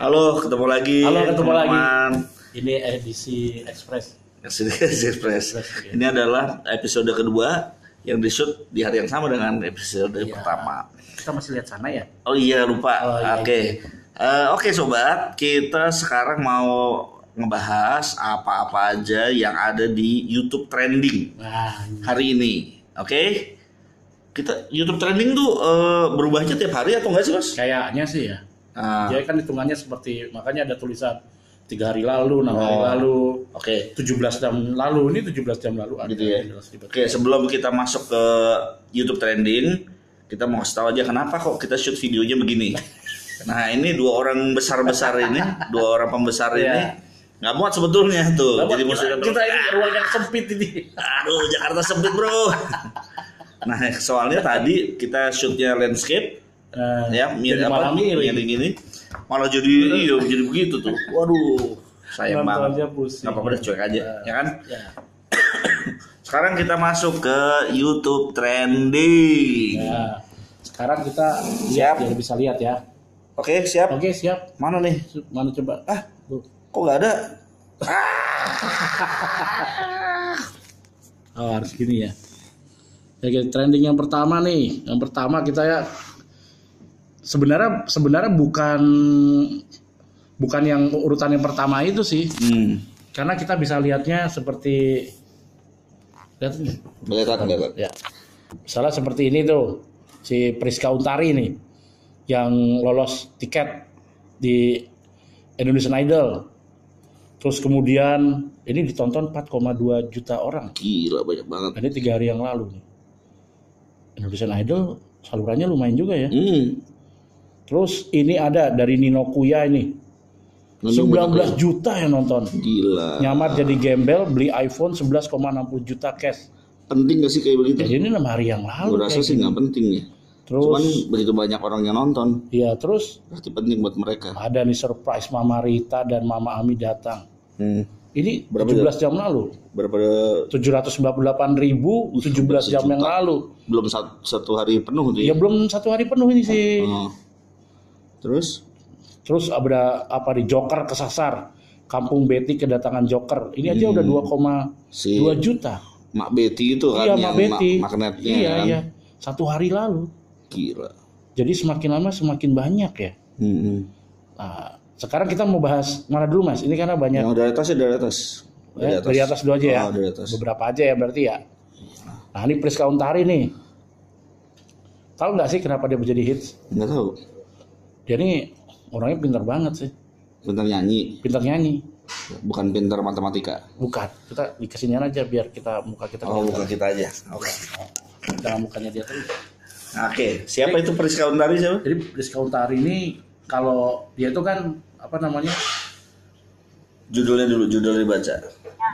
Halo, ketemu lagi. Halo, ketemu lagi. teman-teman. Ini edisi Express. Express. Ini adalah episode kedua yang di-shoot di hari yang sama dengan episode pertama. Kita masih lihat sana ya? Oh iya, lupa. Oh, iya, Oke. Oke sobat, kita sekarang mau ngebahas apa-apa aja yang ada di YouTube trending Nah, hari ini. Oke? Kita YouTube trending tuh berubahnya tiap hari atau enggak sih, Mas? kayaknya sih ya. Nah, Dia kan hitungannya seperti, makanya ada tulisan 3 hari lalu, 6 hari lalu, oke. 17 jam lalu, ini 17 jam lalu. Gitu ya. Oke, sebelum kita masuk ke YouTube trending, kita mau kasih tahu aja kenapa kok kita shoot videonya begini. Nah, ini dua orang besar-besar ini, dua orang pembesar ini nggak muat sebetulnya tuh. Jadi kita ini ruang yang sempit ini. aduh, Jakarta sempit bro. Nah, soalnya tadi kita shootnya landscape, ya jadi malah miring. gini, malah jadi jadi begitu tuh. Waduh, sayang banget. Nontonnya pusing. Nggak apa-apa, udah cuek aja, ya kan? Ya. Sekarang kita masuk ke YouTube trending. Nah, sekarang kita Siap. biar bisa lihat ya. Oke, siap. Oke, siap. Mana nih? Mana coba? Tuh. Kok nggak ada? Oh, harus gini ya. Oke, trending yang pertama nih. Yang pertama kita ya sebenarnya bukan yang urutan yang pertama itu sih. Karena kita bisa lihatnya seperti Kelihatan. ya. Misalnya seperti ini tuh. Si Priska Untari nih yang lolos tiket di Indonesian Idol. Terus kemudian ini ditonton 4,2 juta orang. Gila, banyak banget. Ini 3 hari yang lalu nih. Indonesian Idol salurannya lumayan juga ya. Terus ini ada dari Nino Kuya ini. 19 juta yang nonton. Gila. Nyamar jadi gembel beli iPhone 11,60 juta cash. Penting gak sih kayak begitu? Jadi ini 6 hari yang lalu. Gue rasa sih nggak penting ya. Terus, cuman begitu banyak orang yang nonton. Iya, terus Berarti penting buat mereka. ada nih surprise Mama Rita dan Mama Ami datang. Ini Berapa 17 jam lalu. Berapa? 798.000 17 jam yang lalu. Belum satu hari penuh tuh Ya belum 1 hari penuh ini sih. Terus ada apa di Joker kesasar. Kampung Betty kedatangan Joker. Ini aja udah 2,2 juta. Mak Betty itu kan Iya, yang Mak Betty. magnetnya Iya, kan. iya. 1 hari lalu. Gila. Jadi semakin lama semakin banyak ya. Nah, sekarang kita mau bahas mana dulu Mas? Ini karena banyak. Yang dari atas ya dari atas. Dari atas dulu aja ya. Dari atas. Beberapa aja ya berarti ya. Nah ini Priska Untari nih. Tahu nggak sih kenapa dia menjadi hits? Nggak tahu. Dia ini orangnya pintar banget sih. Pintar nyanyi. Pintar nyanyi. Bukan pintar matematika. Bukan. Kita di kesinian aja biar muka kita. Oh, bukan kita aja. Oke. Jangan mukanya dia terus. Oke. Siapa itu Priska Untari siapa? Jadi Priska Untari ini kalau dia itu kan apa namanya? Judulnya dibaca.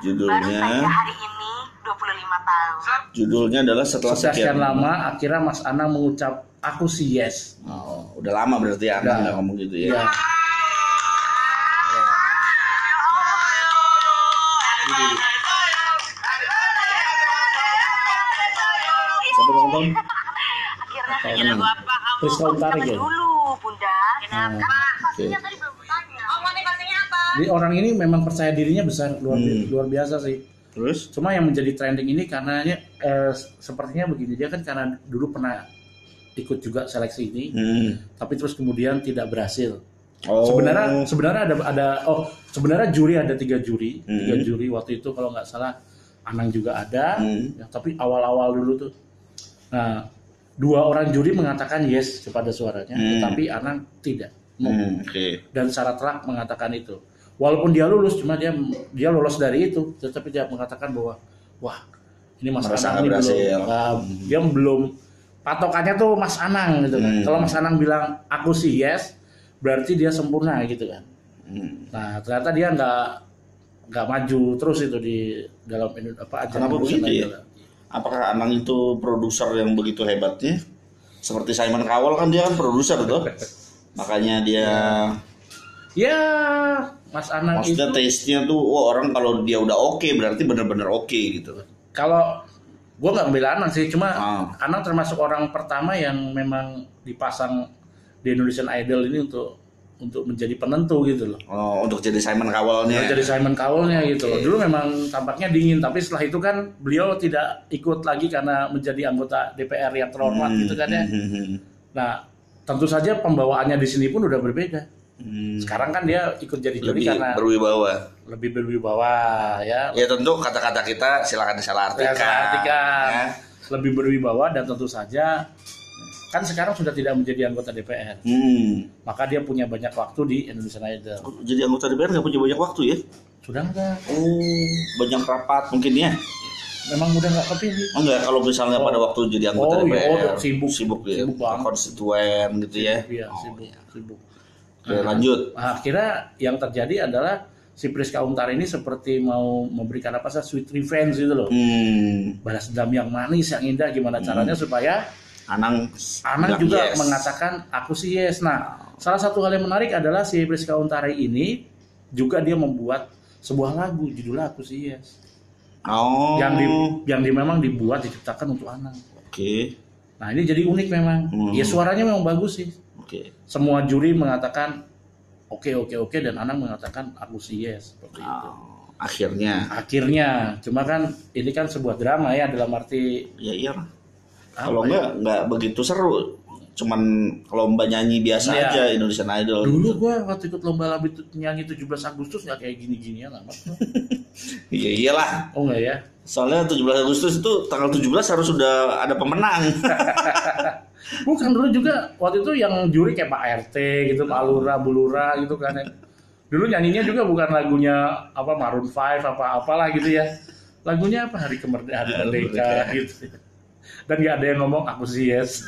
Judulnya hari ini 25 tahun. Judulnya adalah setelah Sekian lama akhirnya Mas Anang mengucap aku sih yes. Oh, udah lama berarti ya Anang nggak ngomong gitu ya. Iya. Siapa yang ngomong? Akhirnya Bapak kamu Priska Untari ya. dulu, Bunda. Kenapa? Pastinya tadi belum tanya. Oh, motivasinya apa? Jadi orang ini memang percaya dirinya besar, luar biasa sih. Terus? Cuma yang menjadi trending ini karenanya sepertinya begini, dia kan karena dulu pernah ikut juga seleksi ini, tapi terus kemudian tidak berhasil. Oh. Sebenarnya juri ada 3 juri, 3 juri waktu itu kalau nggak salah Anang juga ada, ya, tapi awal-awal dulu tuh. Nah, 2 orang juri mengatakan yes kepada suaranya, tetapi Anang tidak. Dan secara telak mengatakan itu. Walaupun dia lulus, cuma dia lolos dari itu, tetapi dia mengatakan bahwa wah ini Mas Anang ini dia belum patokannya tuh Mas Anang gitu kan. Kalau Mas Anang bilang aku sih yes, berarti dia sempurna gitu kan. Nah ternyata dia nggak maju terus itu di dalam acara. Kenapa begitu ya? Apakah Anang itu produser yang begitu hebatnya? Seperti Simon Cowell kan dia kan produser tuh. Makanya dia ya Mas Anang maksudnya itu taste-nya tuh orang kalau dia udah oke berarti benar-benar oke gitu. Kalau gue nggak membela Anang sih, cuma Anang termasuk orang pertama yang memang dipasang di Indonesian Idol ini untuk untuk menjadi penentu gitu loh. Oh, untuk jadi Simon Cowell-nya. Jadi Simon Cowell-nya gitu loh. Dulu memang tampaknya dingin, tapi setelah itu kan beliau tidak ikut lagi karena menjadi anggota DPR yang terhormat gitu kan ya. Nah, tentu saja pembawaannya di sini pun udah berbeda. Sekarang kan dia ikut jadi juri karena lebih berwibawa ya. Ya tentu kata-kata kita silakan disalahartikan. Ya. Lebih berwibawa dan tentu saja kan sekarang sudah tidak menjadi anggota DPR, maka dia punya banyak waktu di Indonesian Idol. Jadi anggota DPR nggak punya banyak waktu ya? Sudah enggak? Oh, banyak rapat mungkin ya? Memang udah nggak kepilih. Oh enggak, kalau misalnya pada waktu jadi anggota DPR, sibuk ya, banget. Konstituen gitu ya? Iya, sibuk. Oke, lanjut. Nah, akhirnya yang terjadi adalah si Priska Untara ini seperti mau memberikan sweet revenge gitu loh. Balas dendam yang manis, yang indah, gimana caranya supaya Anang juga mengatakan aku sih yes. Nah, salah satu hal yang menarik adalah si Priska Untara ini juga dia membuat sebuah lagu judulnya Aku Sih Yes. Oh. Yang memang dibuat diciptakan untuk Anang. Oke. Nah, ini jadi unik memang. Ya suaranya memang bagus sih. Oke. Semua juri mengatakan oke dan Anang mengatakan Aku Sih Yes seperti itu. Akhirnya, cuma kan ini kan sebuah drama ya, dalam arti ya iyalah. Kalau nggak begitu seru, cuman lomba nyanyi biasa aja Indonesian Idol. Dulu gua waktu ikut lomba nyanyi 17 Agustus nggak kayak gini-ginian amat. Iya iyalah. Oh nggak ya? Soalnya 17 Agustus itu tanggal 17 harus sudah ada pemenang. Bukan, dulu juga waktu itu yang juri kayak Pak RT gitu, Pak Lura, Bu Lura gitu kan ya. Dulu nyanyinya juga bukan lagunya Maroon 5 apalah gitu ya. Lagunya Hari Merdeka gitu. Dan nggak ada yang ngomong Aku Sih Yes.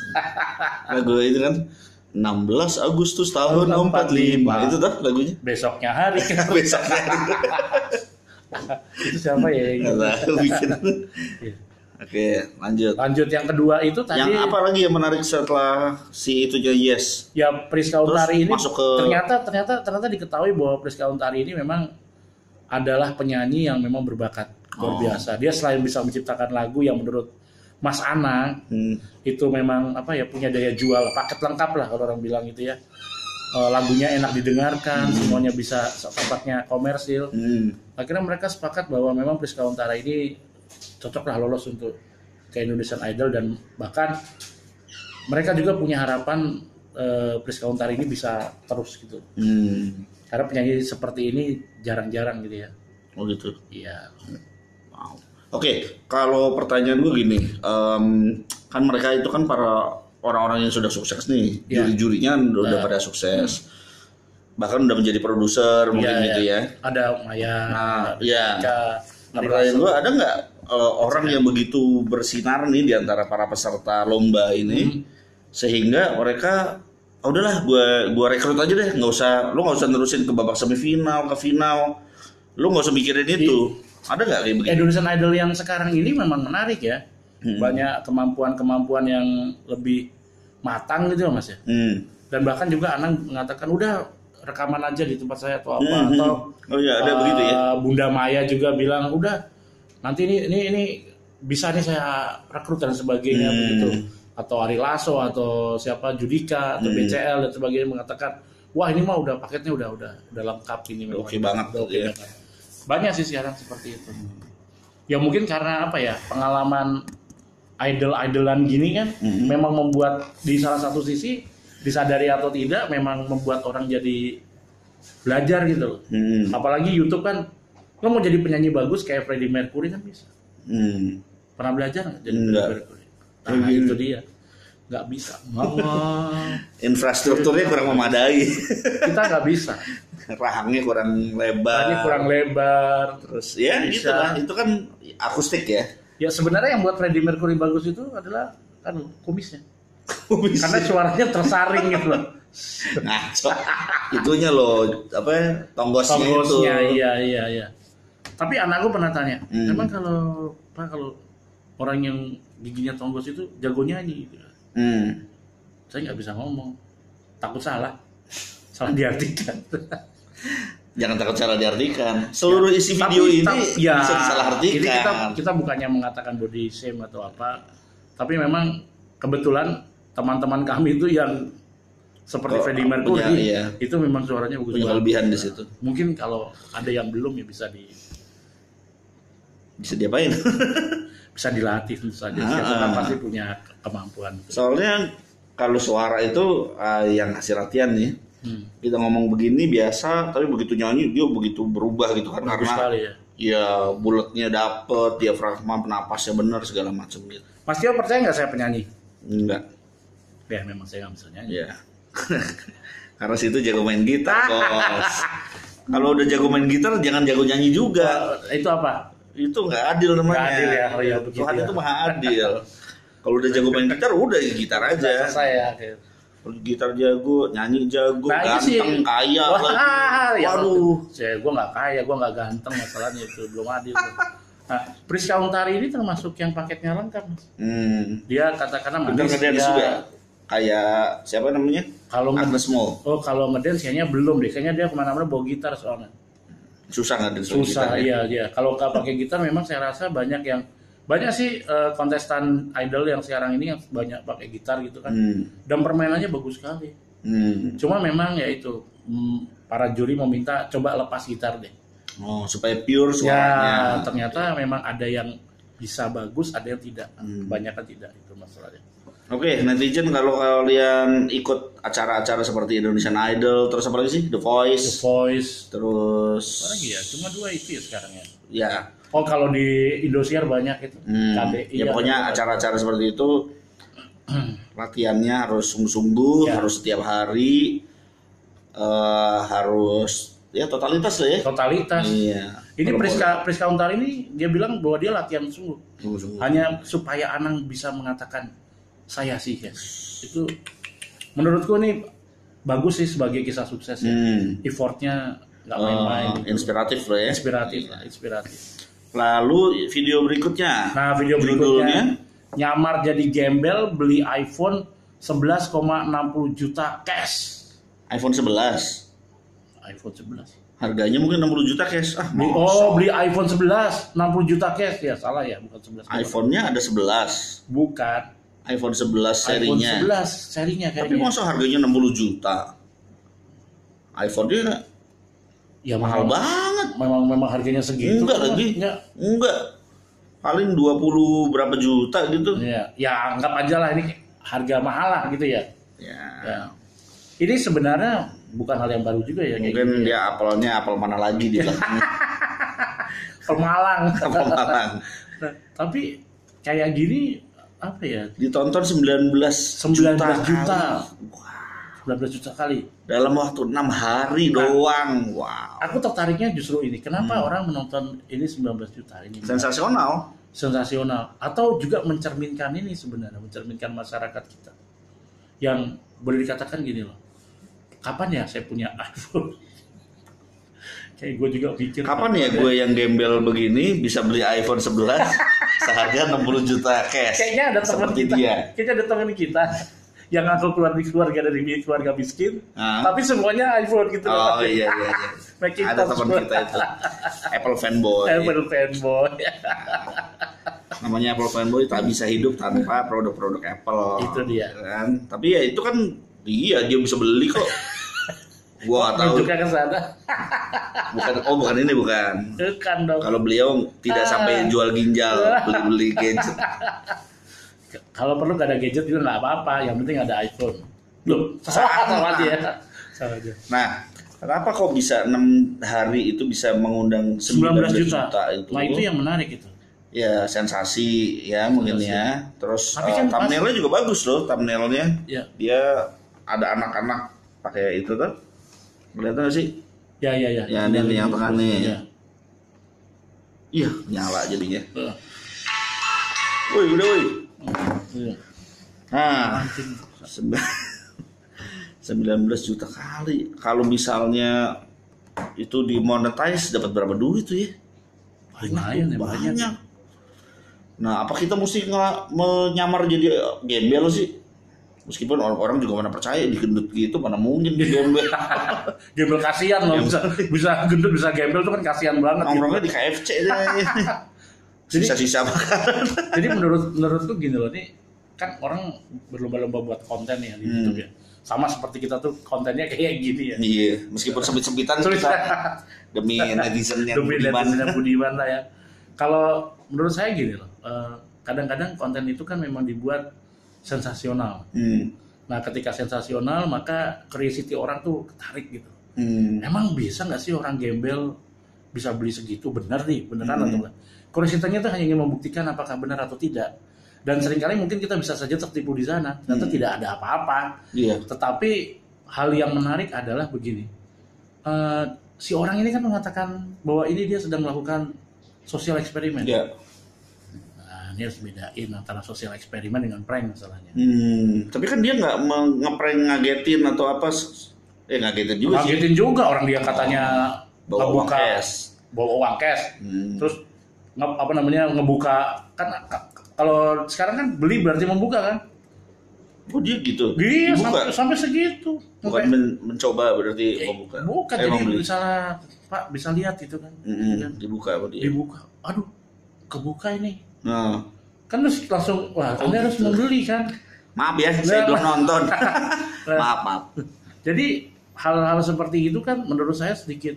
Lagu itu kan 16 Agustus tahun 45. Itu tuh lagunya. Besoknya hari. Itu siapa ya yang bikin? Oke, lanjut yang kedua itu tadi. Yang apa lagi yang menarik setelah si itu yes? Ya, Priska Untari ini masuk ke... ternyata diketahui bahwa Priska Untari ini memang adalah penyanyi yang memang berbakat luar biasa. Dia selain bisa menciptakan lagu yang menurut Mas Anang itu memang punya daya jual, paket lengkap lah kalau orang bilang gitu ya. Lagunya enak didengarkan, semuanya bisa tampaknya komersil. Akhirnya mereka sepakat bahwa memang Priska Untara ini cocoklah lolos untuk ke Indonesian Idol, dan bahkan mereka juga punya harapan Priska Untara ini bisa terus gitu. Karena penyanyi seperti ini jarang-jarang gitu ya. Oh gitu. Iya. Wow. Oke, kalau pertanyaan gue gini, kan mereka itu kan para orang-orang yang sudah sukses nih, juri-jurinya udah pada sukses, bahkan udah menjadi produser mungkin gitu ya. Ada Maya. Nah, pertanyaan gue, ada nggak orang yang begitu bersinar nih di antara para peserta lomba ini, sehingga mereka, udahlah gue rekrut aja deh, lu nggak usah nerusin ke babak semifinal, ke final, lu nggak usah mikirin itu. Ada nggak kayak begitu? Indonesian Idol yang sekarang ini memang menarik ya. Banyak kemampuan yang lebih matang gitu Mas ya. Dan bahkan juga Anang mengatakan udah rekaman aja di tempat saya atau apa. Atau ada begitu ya. Bunda Maya juga bilang udah nanti ini bisa nih saya rekrut dan sebagainya begitu. Atau Ari Lasso atau siapa Judika atau BCL dan sebagainya mengatakan wah ini mah udah paketnya udah lengkap ini. Oke banget. Banyak sih sekarang seperti itu. Ya mungkin karena pengalaman idol-idolan gini kan memang membuat di salah satu sisi disadari atau tidak memang membuat orang jadi belajar gitu loh. Apalagi YouTube kan, lo mau jadi penyanyi bagus kayak Freddie Mercury kan bisa. Pernah belajar nggak jadi Freddie Mercury? Nah itu dia, nggak bisa. Infrastrukturnya kurang memadai. Kita nggak bisa. Rahangnya kurang lebar. Terus ya gitu lah. Itu kan akustik ya. Ya sebenarnya yang buat Freddie Mercury bagus itu adalah kan kumisnya. Karena suaranya tersaring gitu loh. Ngaco. Itunya loh, tonggosnya itu. Iya. Tapi anakku pernah tanya, emang kalau orang yang giginya tonggos itu jago nyanyi gitu. Saya nggak bisa ngomong. Takut salah diartikan. Jangan takut salah diartikan. Seluruh isi video ini bisa disalahartikan. Ini kita bukannya mengatakan body shame atau apa, tapi memang kebetulan teman-teman kami itu yang seperti Freddie Mercury, itu memang suaranya bagus. Punya kelebihan di situ. Mungkin kalau ada yang belum ya bisa diapain? Bisa dilatih tentu saja. Siapa kan pasti punya kemampuan. Soalnya kalau suara itu yang hasil latihan nih. Kita ngomong begini biasa, tapi begitu nyanyi dia begitu berubah gitu kan. Bagus karena sekali ya. Ya bulatnya dapet, diafragma, penapasnya benar segala macam gitu. Mas Tio percaya nggak saya penyanyi? Enggak. Ya memang saya nggak bisa nyanyi. Ya. Karena situ jago main gitar, bos. Kalau udah jago main gitar, jangan jago nyanyi juga. Itu apa? Itu nggak adil namanya. Nggak adil ya. Oh, ya Tuhan ya. itu maha adil. Kalau udah jago main gitar, udah gitar aja. Saya. Gitar jago, nyanyi jago, Nah, ganteng, kaya lagi. Waduh. Gue nggak kaya, gue nggak ganteng, masalahnya itu belum adil. Nah, Priska Untari ini termasuk yang paketnya lengkap. Dia katakanlah manis. Ngedance juga. Kayak siapa namanya? Kalau Agnes Mo. Oh, kalau ngedance kayaknya belum deh. Kayaknya dia kemana-mana bawa gitar soalnya. Susah ngedance. Susah, iya. Kalau nggak pakai gitar, memang saya rasa banyak sih kontestan idol yang sekarang ini yang banyak pakai gitar gitu kan. Dan permainannya bagus sekali. Cuma memang ya itu para juri meminta coba lepas gitar deh. Oh, supaya pure suaranya. Ya, ternyata memang ada yang bisa bagus, ada yang tidak. Kebanyakan tidak, itu masalahnya. Oke, netizen kalau kalian ikut acara-acara seperti Indonesian Idol, terus apa lagi sih? The Voice. Terus apa lagi ya? Cuma 2 itu ya sekarang ya. Ya. Oh, kalau di Indosiar banyak itu. KBI. Ya pokoknya acara-acara seperti itu latihannya harus sungguh-sungguh, harus setiap hari, harus ya totalitas lah ya. Totalitas. Iya. Ini Priska Untari ini dia bilang bahwa dia latihan sungguh. Hanya supaya Anang bisa mengatakan saya sih ya. Itu menurutku nih bagus sih sebagai kisah sukses ya. Effortnya nggak main-main. Inspiratif loh ya. Inspiratif. Lalu video berikutnya. Nah, video berikutnya nyamar jadi gembel beli iPhone 11,60 juta cash. iPhone 11. Harganya mungkin 60 juta cash. Beli iPhone 11 60 juta cash ya, salah ya, bukan 11. iPhone-nya ada 11. Bukan. iPhone 11 serinya. iPhone 11 serinya kayaknya. Tapi masa harganya 60 juta? iPhone-nya ya mahal banget. Memang harganya segitu. Enggak lagi. Enggak. Paling 20 berapa juta gitu. Iya. Ya anggap aja lah ini harga mahal lah gitu ya. Ya. Ini sebenarnya bukan hal yang baru juga ya. Mungkin gitu dia apel mana lagi di belakang. Pemalang. Pemalang. Nah, tapi kayak gini apa ya? Ditonton 19 juta. 19 juta kali. Dalam waktu 6 hari doang. Wow. Aku tertariknya justru ini. Kenapa orang menonton ini 19 juta ini? Sensasional. Atau juga mencerminkan ini sebenarnya, mencerminkan masyarakat kita. Yang boleh dikatakan gini loh. Kapan ya saya punya iPhone? Kayak gue juga pikir. Kapan ya gue yang gembel begini bisa beli iPhone 11 seharga 60 juta cash? Kayaknya ada teman kita. Kayaknya ada teman kita yang ngaku keluarga dari keluarga miskin, tapi semuanya iPhone gitu. Oh iya. Ada teman kita itu Apple fanboy. Namanya Apple fanboy tak bisa hidup tanpa produk-produk Apple. Itu dia. Kan? Tapi ya itu kan dia bisa beli kok. Gua nggak tahu. Ke sana. Bukan ini. Bukan dong. Kalau beliau tidak sampai jual ginjal beli gadget. Kalau perlu gak ada gadget juga nggak apa-apa, yang penting ada iPhone. Loh, sama dia. Nah, kenapa kok bisa 6 hari itu bisa mengundang 19 juta itu? Nah, itu yang menarik itu. Ya, sensasi ya mungkin ya. Terus kan thumbnailnya juga bagus loh, thumbnailnya. Ya. Dia ada anak-anak pakai itu tuh. Kelihatan gak sih? Ya. Ya, ini yang tengah nih. Iya, nyala jadinya. Woi, udah woi. Nah, 19 juta kali. Kalau misalnya itu dimonetize dapat berapa duit tuh ya? Banyak. Nah, apa kita mesti menyamar jadi gembel sih? Meskipun orang juga mana percaya digendut gitu, mana mungkin di gembel. Gembel kasihan loh, bisa gendut bisa gembel itu kan kasihan banget. Nongkrongnya di KFC sisa-sisa makanan. Jadi menurutku gini loh, nih kan orang berlomba-lomba buat konten ya di YouTube ya. sama seperti kita tuh kontennya kayak gini ya. Iya, meskipun sempit-sempitan kita demi netizen yang budiman lah ya. Kalau menurut saya gini loh, kadang-kadang konten itu kan memang dibuat sensasional. Nah ketika sensasional maka curiosity orang tuh ketarik gitu. Emang bisa nggak sih orang gembel bisa beli segitu, beneran atau enggak? Curiosity-nya tuh hanya ingin membuktikan apakah benar atau tidak. Dan seringkali mungkin kita bisa saja tertipu di sana, ternyata tidak ada apa-apa. Tetapi hal yang menarik adalah begini, si orang ini kan mengatakan bahwa ini dia sedang melakukan sosial eksperimen. Nah, ini harus bedain antara sosial eksperimen dengan prank masalahnya. Tapi kan dia nggak ngeprank ngagetin atau apa? Ngagetin juga sih. Ngagetin juga, orang dia katanya bawa uang cash. Terus ngebuka kan. Kalau sekarang kan beli berarti membuka kan? Oh dia gitu? Iya, sampai segitu. Bukan mencoba berarti membuka? Bukan, jadi misalnya Pak bisa lihat itu kan? Dibuka apa dia? Dibuka, aduh kebuka ini. Kan terus langsung, wah Anda harus membeli kan? Maaf ya, saya belum nonton. Maaf. Jadi hal-hal seperti itu kan menurut saya sedikit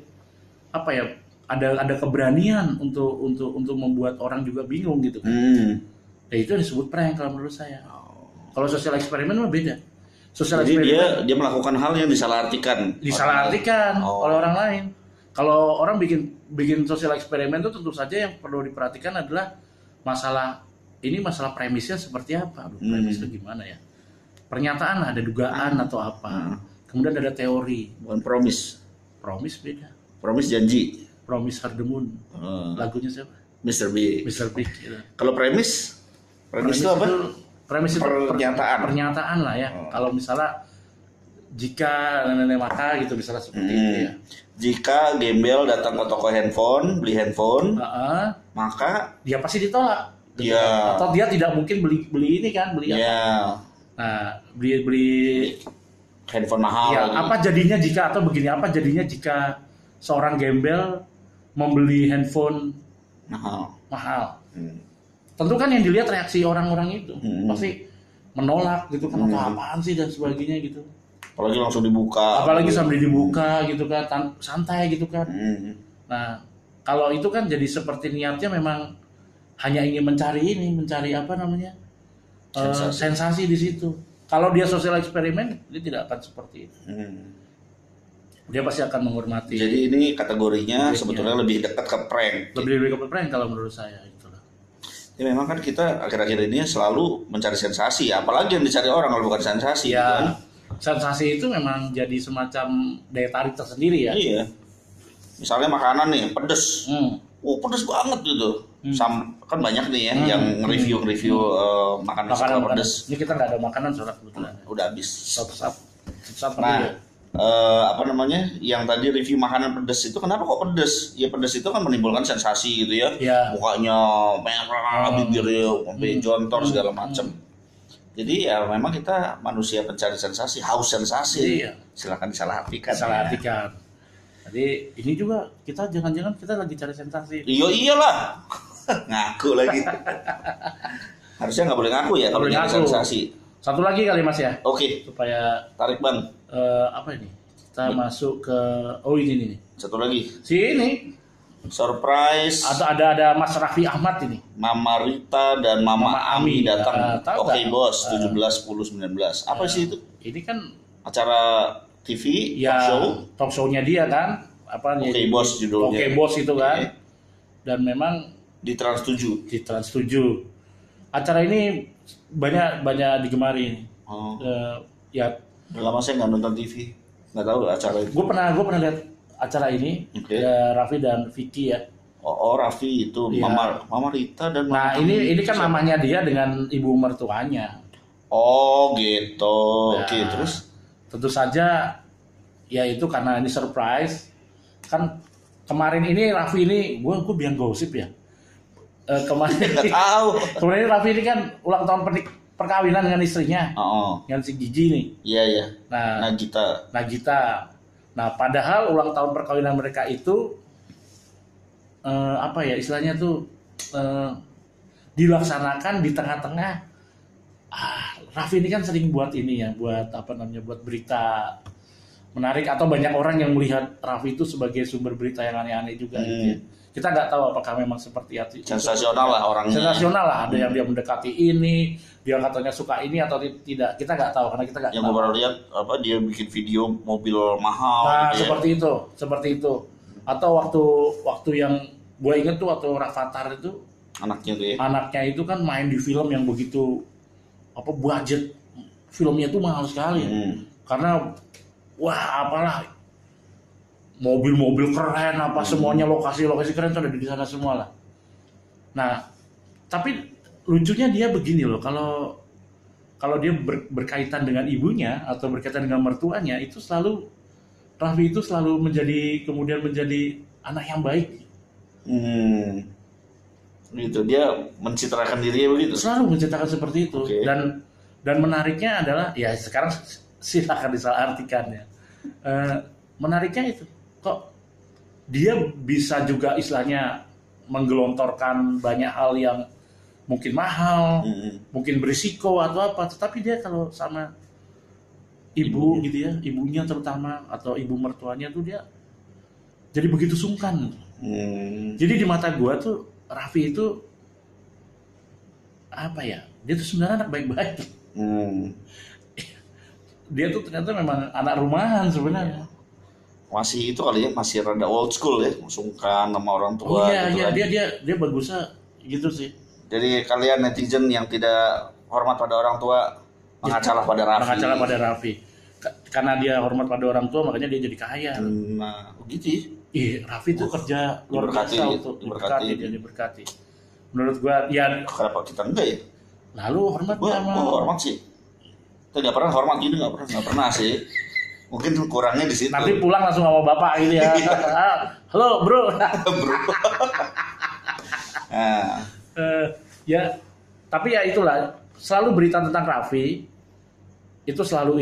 apa ya? Ada keberanian untuk membuat orang juga bingung gitu kan? Ya itu disebut prank kalau menurut saya. Kalau sosial eksperimen mah beda. Jadi dia melakukan hal yang disalahartikan oleh orang lain. Kalau orang bikin sosial eksperimen itu tentu saja yang perlu diperhatikan adalah masalah premisnya seperti apa. Premis itu gimana ya? Pernyataan ada dugaan atau apa. Kemudian ada teori. Bukan promise. Promise beda. Promise janji. Promise Hard the Moon. Lagunya siapa? Mr. B. Gitu. Kalau premis itu apa? Premis itu pernyataan lah ya. Kalau misalnya jika maka gitu misalnya seperti itu ya. Jika gembel datang ke toko handphone, beli handphone, maka dia pasti ditolak. Iya. Atau dia tidak mungkin beli ini kan, beli apa? Nah, beli handphone mahal. Ya, apa jadinya jika atau begini, apa jadinya jika seorang gembel membeli handphone mahal. Tentu kan yang dilihat reaksi orang-orang itu pasti menolak gitu kan, atau apaan sih dan sebagainya gitu. Apalagi langsung dibuka. Sambil dibuka gitu kan, santai gitu kan. Nah kalau itu kan jadi seperti niatnya memang hanya ingin mencari apa namanya sensasi di situ. Kalau dia sosial eksperimen dia tidak akan seperti itu. Dia pasti akan menghormati. Jadi ini kategorinya sebetulnya lebih dekat ke prank. Lebih ke prank kalau menurut saya itulah. Ya memang kan kita akhir-akhir ini selalu mencari sensasi, apalagi yang dicari orang kalau bukan sensasi. Ya, gitu kan? Sensasi itu memang jadi semacam daya tarik tersendiri ya. Iya. Misalnya makanan nih pedes, pedes banget gitu. Kan banyak nih ya yang review makanan pedes. Ini kita nggak ada makanan soalnya kebetulan. Udah habis. Satu. Yang tadi review makanan pedes itu kenapa kok pedes? Ya pedes itu kan menimbulkan sensasi gitu ya. Mukanya merah, bibirnya sampai jontor segala macam. Jadi ya memang kita manusia pencari sensasi, haus sensasi. Iya. Silakan disalahartikan. Jadi ini juga kita jangan-jangan kita lagi cari sensasi. Iyalah. Ngaku lagi. Harusnya nggak boleh ngaku ya kalau cari sensasi. Satu lagi kali Mas ya. Oke. Supaya tarik Bang. Apa ini? Kita masuk ke ini nih. Satu lagi. Sini. Surprise. Ada Mas Raffi Ahmad ini. Mama Rita dan Mama Ami datang. Oke bos, 17, 10, 19. Apa sih itu? Ini kan acara TV, talk show-nya dia kan. Oke bos judulnya. Oke bos itu kan. Dan memang di Trans 7. Acara ini banyak digemari. Ya. Udah lama saya nggak nonton TV, nggak tahu acara itu. Gue pernah lihat acara ini. Raffi dan Vicky ya. Oh Raffi itu ya. Mama Rita dan Mama. Nah ini kan mamanya dia dengan ibu mertuanya. Oh gitu. Oke, terus tentu saja ya itu karena ini surprise. Kan kemarin ini Raffi ini gue biang gosip ya. Kemarin ini Raffi ini kan ulang tahun perkawinan dengan istrinya. Dengan si Gigi nih. Iya. Nagita. Nah, padahal ulang tahun perkawinan mereka itu istilahnya tuh dilaksanakan di tengah-tengah Raffi ini kan sering buat ini ya, buat apa namanya, buat berita menarik atau banyak orang yang melihat Raffi itu sebagai sumber berita yang aneh-aneh juga gitu ya. Kita nggak tahu apakah memang seperti itu. Sensasional lah orangnya. Sensasional lah, ada yang dia mendekati ini, dia katanya suka ini atau tidak. Kita nggak tahu karena kita nggak tahu. Yang gue baru lihat apa dia bikin video mobil mahal. Nah, gitu seperti itu. Atau waktu yang gue inget tuh waktu Rafathar itu anaknya tuh ya. Anaknya itu kan main di film yang begitu apa budget filmnya tuh mahal sekali. Karena wah apalah mobil-mobil keren apa semuanya lokasi-lokasi keren tuh ada di sana semua lah. Nah, tapi lucunya dia begini loh, kalau dia berkaitan dengan ibunya atau berkaitan dengan mertuanya itu selalu Raffi itu selalu kemudian menjadi anak yang baik. Gitu, dia mencitrakan dirinya begitu. Selalu mencitrakan seperti itu. Okay. Dan menariknya adalah ya sekarang silakan disalahartikan ya. Menariknya itu kok dia bisa juga istilahnya menggelontorkan banyak hal yang mungkin mahal, mungkin berisiko atau apa, tetapi dia kalau sama ibu gitu ya, ibunya terutama atau ibu mertuanya tuh dia jadi begitu sungkan. Jadi di mata gua tuh Raffi itu apa ya? Dia tuh sebenarnya anak baik-baik. Dia tuh ternyata memang anak rumahan sebenarnya. Masih itu kali ya, masih rada old school ya, sungkan sama orang tua. Oh iya, gitu iya kan. dia bagusnya gitu sih. Jadi kalian netizen yang tidak hormat pada orang tua mengacalah pada Raffi. Mengacalah pada Raffi. Karena dia hormat pada orang tua makanya dia jadi kaya. Nah, begitu ya. Iya, Raffi tuh kerja luar biasa untuk diberkati. Menurut gua ya kenapa kita enggak ya? Lalu hormat Gua hormat sih. Kita nggak pernah hormat gitu, nggak pernah sih. Mungkin kurangnya di situ. Nanti pulang langsung sama bapak gitu ya. Halo bro. Bro. Ya, tapi ya itulah. Selalu berita tentang Raffi itu selalu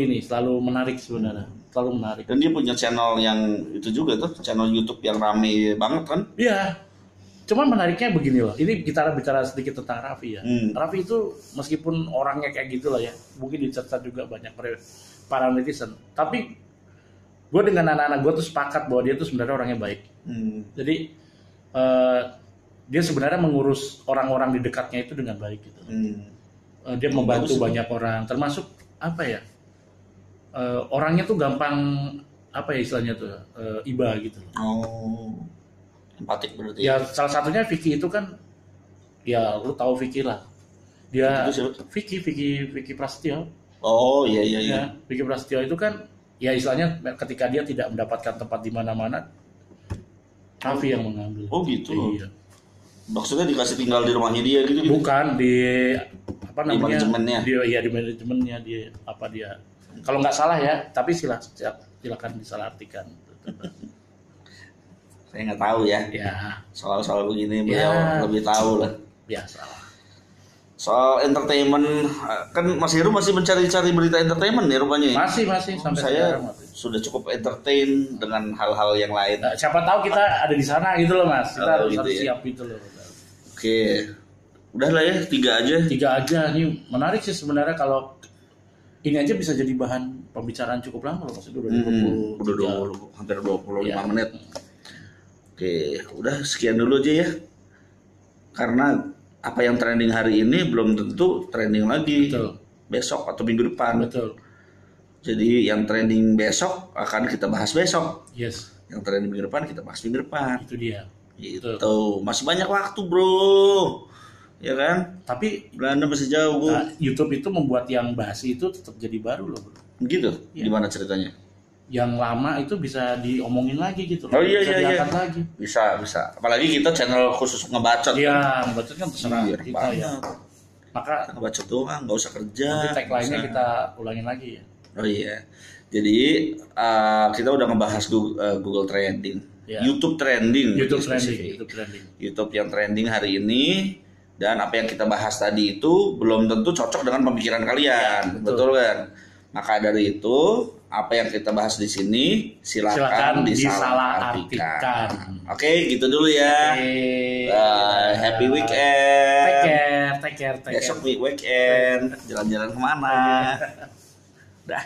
menarik sebenarnya. Selalu menarik. Dan dia punya channel yang itu juga tuh, channel YouTube yang rame banget kan? Iya. Cuman menariknya begini loh. Ini kita bicara sedikit tentang Raffi ya. Raffi itu meskipun orangnya kayak gitulah ya, mungkin dicerca juga banyak para netizen. Tapi gue dengan anak-anak gue tuh sepakat bahwa dia tuh sebenarnya orangnya baik. Jadi dia sebenarnya mengurus orang-orang di dekatnya itu dengan baik gitu. Dia membantu banyak orang, termasuk apa ya? Orangnya tuh gampang apa ya istilahnya tuh iba gitu. Oh, empatik berarti. Ya salah satunya Vicky itu kan, ya lu tahu Vicky lah. Dia Vicky Prasetyo. Oh iya. Vicky Prasetyo itu kan, ya istilahnya ketika dia tidak mendapatkan tempat di mana-mana, Raffi yang mengambil. Oh gitu. Iya. Maksudnya dikasih tinggal di rumahnya dia gitu? Bukan di apa namanya? Di manajemennya. Di manajemennya dia. Kalau nggak salah ya, tapi silakan disalahartikan. Saya nggak tahu ya. Soal begini beliau lebih tahu lah. Biasa. Soal entertainment, kan Mas Heru masih mencari-cari berita entertainment ya rupanya. Masih sampai saya sekarang. Sudah cukup entertain dengan hal-hal yang lain. Nah, siapa tahu kita ada di sana gitu loh Mas. Kita harus gitu ya. siap gitu loh. Oke, udahlah ya 3 aja. Ini menarik sih sebenarnya kalau ini aja bisa jadi bahan pembicaraan cukup lama loh Mas. Udah hampir 25 menit. Oke, udah sekian dulu aja ya. Karena apa yang trending hari ini belum tentu trending lagi. Betul. Besok atau minggu depan. Betul. Jadi yang trending besok akan kita bahas besok. Yes. Yang trending minggu depan kita bahas minggu depan. Itu dia. Gitu. Masih banyak waktu, Bro. Ya kan? Tapi Belanda masih jauh, Bro. YouTube itu membuat yang bahas itu tetap jadi baru loh, Bro. Gitu? Iya. Gimana ceritanya? Yang lama itu bisa diomongin lagi gitu loh. Oh iya bisa diangkat lagi. Bisa. Apalagi kita channel khusus ngebacot. Iya, ngebacot kan terserah kita ya. Maka ngebacot doang, nggak usah kerja. Nanti tagline-nya kita ulangin lagi ya. Oh iya. Jadi kita udah ngebahas Google Trending, YouTube Trending, YouTube yang trending hari ini, dan apa yang kita bahas tadi itu belum tentu cocok dengan pemikiran kalian, betul kan? Maka dari itu apa yang kita bahas di sini silakan disalahartikan. Oke, gitu dulu ya. Happy weekend. Take care. take care. Besok weekend jalan-jalan kemana? Dah.